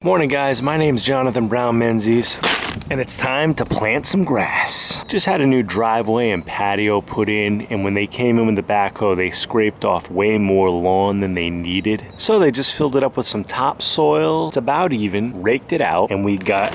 Morning guys, my name's Jonathan Brown Menzies, and it's time to plant some grass. Just had a new driveway and patio put in, and when they came in with the backhoe, they scraped off way more lawn than they needed. So they just filled it up with some topsoil. It's about even, raked it out, and we got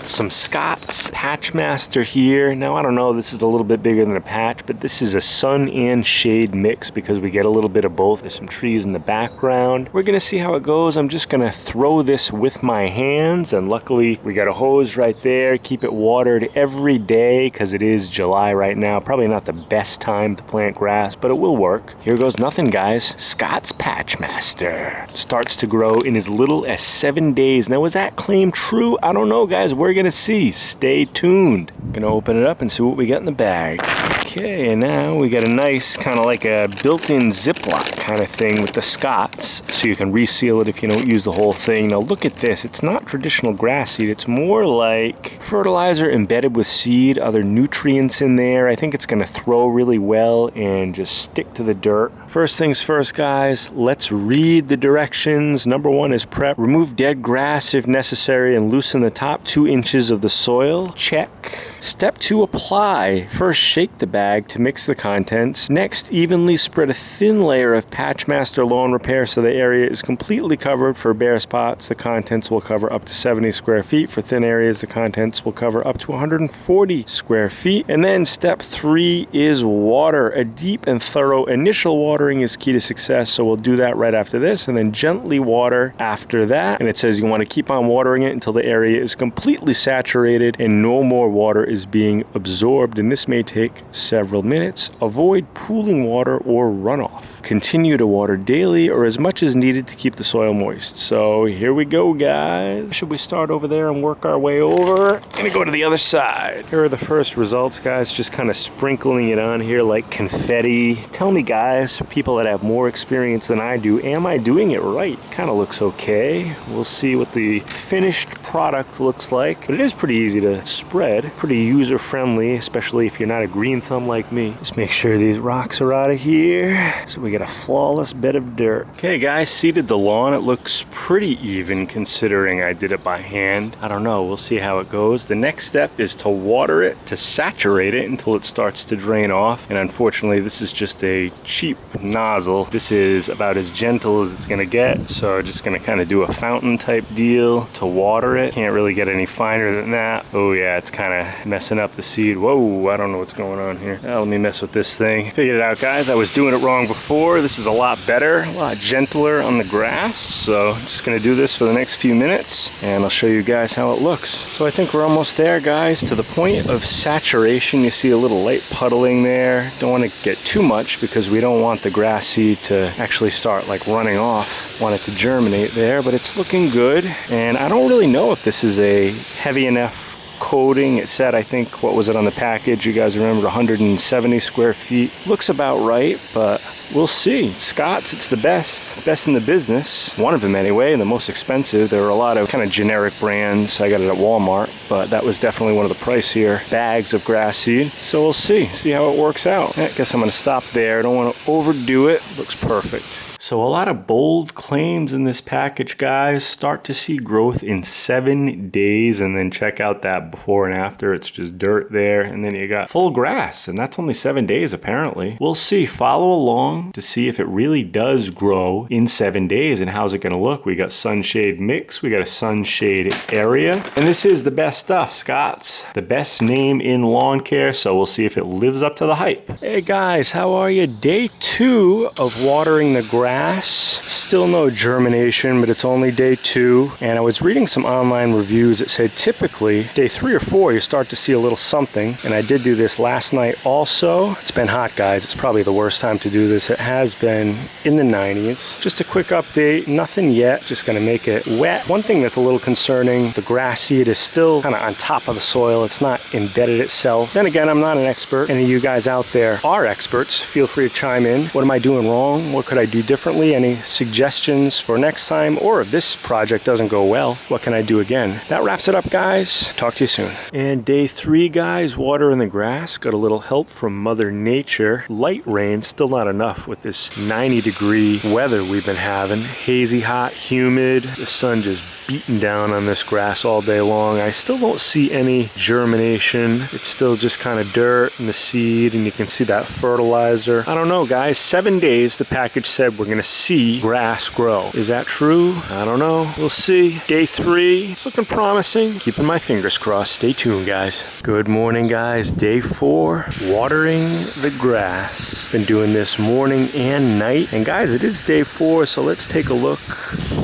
some Scott's PatchMaster here. Now I don't know, this is a little bit bigger than a patch, but this is a sun and shade mix because we get a little bit of both. There's some trees in the background. We're gonna see how it goes. I'm just gonna throw this with my hands, and luckily we got a hose right there. Keep it watered every day because it is July right now. Probably not the best time to plant grass, but it will work. Here goes nothing, guys. Scott's PatchMaster starts to grow in as little as 7 days. Now, was that claim true? I don't know, guys. We're gonna see. Stay tuned. Gonna open it up and see what we got in the bag. Okay, and now we got a nice kind of like a built-in Ziploc kind of thing with the Scott's, so you can reseal it if you don't use the whole thing. Now look at this. It's not traditional grass seed. It's more like fertilizer embedded with seed, other nutrients in there. I think it's gonna throw really well and just stick to the dirt. First things first, guys, let's read the directions. Number 1 is prep. Remove dead grass if necessary and loosen the top 2 inches of the soil. Check. Step 2, apply. First, shake the bag to mix the contents. Next, evenly spread a thin layer of PatchMaster lawn repair so the area is completely covered. For bare spots, the contents will cover up to 70 square feet. For thin areas, the contents will cover up to 140 square feet. And then step 3 is water. A deep and thorough initial watering is key to success, so we'll do that right after this, and then gently water after that. And it says you want to keep on watering it until the area is completely saturated and no more water is being absorbed, and this may take several minutes. Avoid pooling water or runoff. Continue to water daily or as much as needed to keep the soil moist. So here we go, guys. Should we start over there and work our way over? Gonna go to the other side. Here are the first results, guys. Just kind of sprinkling it on here like confetti. Tell me, guys, people that have more experience than I do, am I doing it right? Kind of looks okay. We'll see what the finished product looks like, but it is pretty easy to spread. Pretty user-friendly, especially if you're not a green thumb like me. Just make sure these rocks are out of here. So we got a flawless bed of dirt. Okay, guys, seeded the lawn. It looks pretty even considering I did it by hand. I don't know, we'll see how it goes. The next step is to water it, to saturate it until it starts to drain off. And unfortunately, this is just a cheap nozzle. This is about as gentle as it's gonna get. So just gonna kind of do a fountain type deal to water it. Can't really get any finer than that. Oh yeah, it's kind of messing up the seed. Whoa, I don't know what's going on here. Let me mess with this thing. Figured it out, guys. I was doing it wrong before. This is a lot better, a lot gentler on the grass. So I'm just gonna do this for the next few minutes and I'll show you guys how it looks. So I think we're almost there, guys, to the point of saturation. You see a little light puddling there. Don't want to get too much because we don't want the grass seed to actually start like running off. Want it to germinate there, but it's looking good. And I don't really know if this is a heavy enough coating. It said, I think, what was it on the package? You guys remember 170 square feet. Looks about right, but we'll see. Scott's, it's the best in the business. One of them anyway, and the most expensive. There are a lot of kind of generic brands. I got it at Walmart, but that was definitely one of the pricier bags of grass seed. So we'll see how it works out. I guess I'm gonna stop there. I don't want to overdo it. Looks perfect. So a lot of bold claims in this package, guys. Start to see growth in 7 days, and then check out that before and after. It's just dirt there, and then you got full grass, and that's only 7 days apparently. We'll see. Follow along to see if it really does grow in 7 days, and how's it gonna look. We got sunshade mix, we got a sunshade area, and this is the best stuff. Scott's, the best name in lawn care, so we'll see if it lives up to the hype. Hey guys, how are you? Day 2 of watering the grass. Still no germination, but it's only day 2. And I was reading some online reviews that said typically day 3 or 4 you start to see a little something. And I did do this last night also. It's been hot, guys. It's probably the worst time to do this. It has been in the 90s. Just a quick update, nothing yet. Just gonna make it wet. One thing that's a little concerning, the grass seed is still kind of on top of the soil. It's not embedded itself. Then again, I'm not an expert. Any of you guys out there are experts. Feel free to chime in. What am I doing wrong? What could I do differently? Any suggestions for next time, or if this project doesn't go well, what can I do again? That wraps it up, guys. Talk to you soon. And day 3, guys, water in the grass. Got a little help from Mother Nature. Light rain, still not enough with this 90-degree weather we've been having. Hazy, hot, humid. The sun just beating down on this grass all day long. I still don't see any germination. It's still just kind of dirt and the seed, and you can see that fertilizer. I don't know, guys. 7 days, the package said we're gonna see grass grow. Is that true? I don't know. We'll see. Day 3, it's looking promising. Keeping my fingers crossed. Stay tuned, guys. Good morning, guys. Day 4, watering the grass. Been doing this morning and night. And guys, it is day 4, so let's take a look.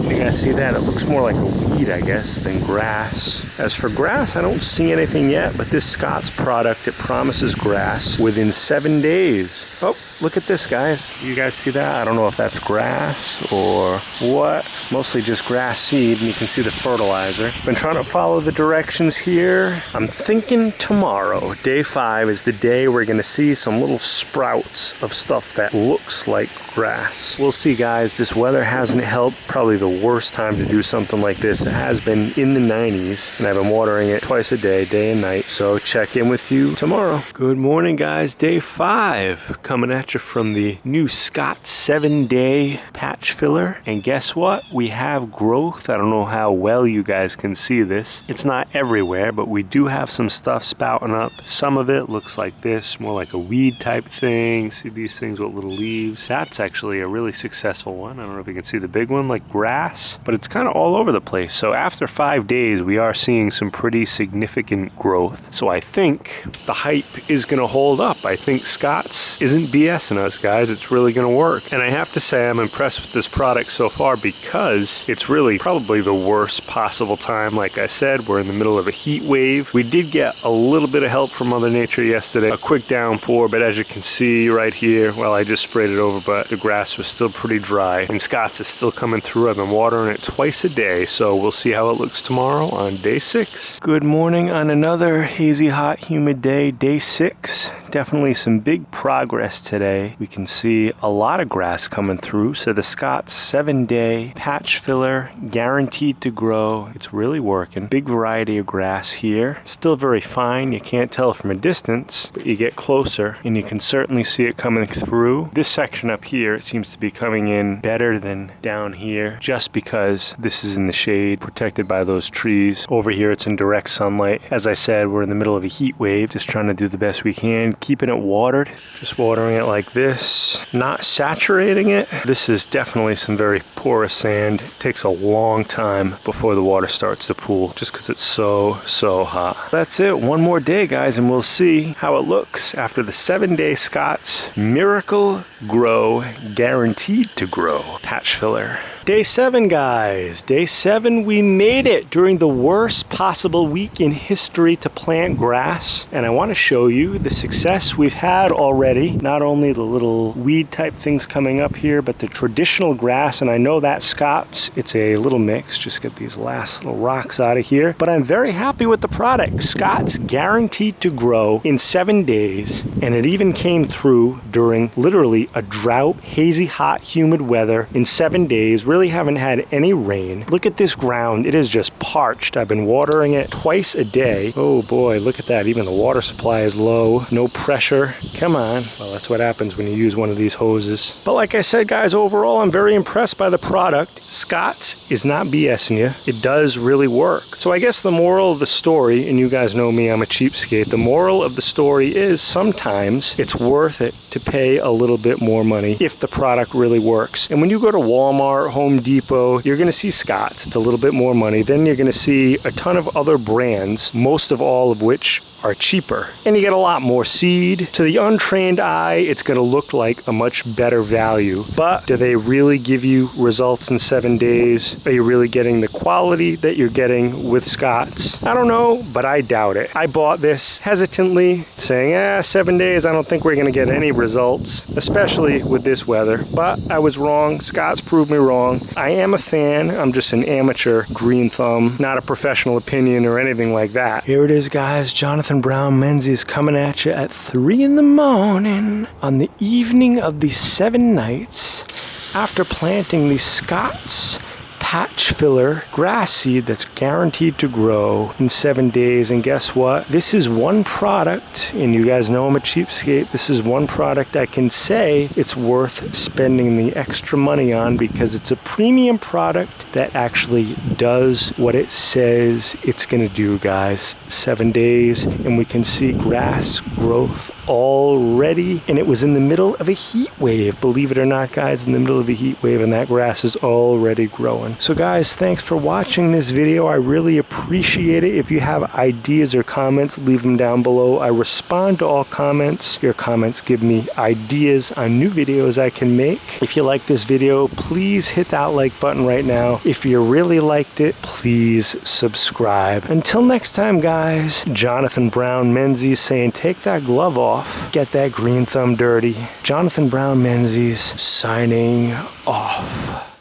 You guys see that? It looks more like a weed, I guess, than grass. As for grass, I don't see anything yet, but this Scott's product, it promises grass within 7 days. Oh, look at this, guys. You guys see that? I don't know if that's grass or what. Mostly just grass seed, and you can see the fertilizer. Been trying to follow the directions here. I'm thinking tomorrow, day 5, is the day we're gonna see some little sprouts of stuff that looks like grass. We'll see, guys. This weather hasn't helped. Probably the worst time to do something like this. It has been in the 90s, and I've been watering it twice a day and night. So check in with you tomorrow. Good morning, guys. Day 5 coming at you from the new Scott 7-day patch filler. And guess what? We have growth. I don't know how well you guys can see this. It's not everywhere, but we do have some stuff spouting up. Some of it looks like this, more like a weed type thing. See these things with little leaves? That's actually a really successful one. I don't know if you can see the big one, like grass, but it's kind of all over the place. So after 5 days, we are seeing some pretty significant growth. So I think the hype is going to hold up. I think Scott's isn't BSing us, guys. It's really going to work. And I have to say I'm impressed with this product so far because it's really probably the worst possible time. Like I said, we're in the middle of a heat wave. We did get a little bit of help from Mother Nature yesterday, a quick downpour, but as you can see right here, well, I just sprayed it over, but the grass was still pretty dry, and Scott's is still coming through. I've been watering it twice a day, so we'll see how it looks tomorrow on day 6. Good morning on another hazy, hot, humid day, day 6. Definitely some big progress today. We can see a lot of grass coming through, so the Scott's 7-day patch filler guaranteed to grow. It's really working. Big variety of grass here. Still very fine. You can't tell from a distance, but you get closer and you can certainly see it coming through. This section up here, it seems to be coming in better than down here, just because this is in the shade, protected by those trees. Over here, it's in direct sunlight. As I said, we're in the middle of a heat wave, just trying to do the best we can, keeping it watered, just watering it like this, not saturating it. This is definitely some very porous sand. It takes a long time before the water starts to pool, just because it's so hot. That's it. One more day, guys, and we'll see how it looks after the 7-day Scott's Miracle Grow Guaranteed to Grow patch filler. Day 7, guys. Day 7, we made it during the worst possible week in history to plant grass. And I want to show you the success we've had already. Not only the little weed type things coming up here, but the traditional grass. And I know that Scott's, it's a little mix. Just get these last little rocks out of here. But I'm very happy with the product. Scott's guaranteed to grow in 7 days. And it even came through during literally a drought, hazy, hot, humid weather in 7 days. Really haven't had any rain. Look at this ground. It is just parched. I've been watering it twice a day. Oh boy, look at that. Even the water supply is low. No pressure. Come on. Well, that's what happens when you use one of these hoses. But like I said, guys, overall, I'm very impressed by the product. Scott's is not BSing you. It does really work. So I guess the moral of the story, and you guys know me, I'm a cheapskate. The moral of the story is sometimes it's worth it to pay a little bit more money if the product really works. And when you go to Walmart, Home Depot, you're going to see Scott's. It's a little bit more money. Then you're going to see a ton of other brands, most of all of which are cheaper. And you get a lot more seed. To the untrained eye, it's going to look like a much better value. But do they really give you results in 7 days? Are you really getting the quality that you're getting with Scott's? I don't know, but I doubt it. I bought this hesitantly, saying, 7 days, I don't think we're going to get any results, especially with this weather. But I was wrong. Scott's proved me wrong. I am a fan. I'm just an amateur green thumb, not a professional opinion or anything like that. Here it is, guys. Jonathan Brown Menzies coming at you at 3 in the morning on the evening of the 7 nights after planting the Scott's patch filler grass seed that's guaranteed to grow in 7 days. And guess what? This is one product, and you guys know I'm a cheapskate. This is one product I can say it's worth spending the extra money on because it's a premium product that actually does what it says it's gonna do, guys. 7 days, and we can see grass growth already, and it was in the middle of a heat wave, believe it or not, guys, in the middle of a heat wave, and that grass is already growing. So guys, thanks for watching this video. I really appreciate it. If you have ideas or comments, leave them down below. I respond to all comments. Your comments give me ideas on new videos I can make. If you like this video, please hit that like button right now. If you really liked it, please subscribe. Until next time, guys, Jonathan Brown Menzies saying, take that glove off. Get that green thumb dirty. Jonathan Brown Menzies signing off.